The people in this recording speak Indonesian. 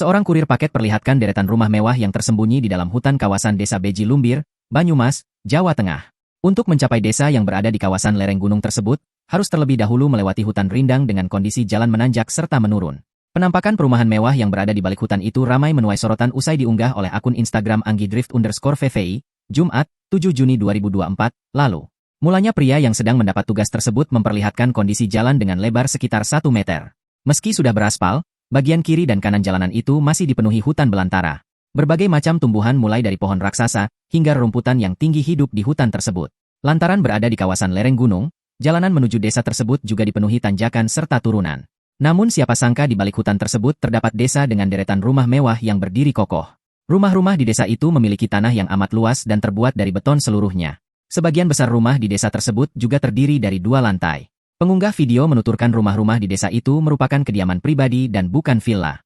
Seorang kurir paket perlihatkan deretan rumah mewah yang tersembunyi di dalam hutan kawasan Desa Beji Lumbir, Banyumas, Jawa Tengah. Untuk mencapai desa yang berada di kawasan lereng gunung tersebut, harus terlebih dahulu melewati hutan rindang dengan kondisi jalan menanjak serta menurun. Penampakan perumahan mewah yang berada di balik hutan itu ramai menuai sorotan usai diunggah oleh akun Instagram anggidrift_VVI, Jumat, 7 Juni 2024, lalu. Mulanya pria yang sedang mendapat tugas tersebut memperlihatkan kondisi jalan dengan lebar sekitar 1 meter. Meski sudah beraspal, bagian kiri dan kanan jalanan itu masih dipenuhi hutan belantara. Berbagai macam tumbuhan mulai dari pohon raksasa, hingga rumputan yang tinggi hidup di hutan tersebut. Lantaran berada di kawasan lereng gunung, jalanan menuju desa tersebut juga dipenuhi tanjakan serta turunan. Namun siapa sangka di balik hutan tersebut terdapat desa dengan deretan rumah mewah yang berdiri kokoh. Rumah-rumah di desa itu memiliki tanah yang amat luas dan terbuat dari beton seluruhnya. Sebagian besar rumah di desa tersebut juga terdiri dari 2 lantai. Pengunggah video menuturkan rumah-rumah di desa itu merupakan kediaman pribadi dan bukan villa.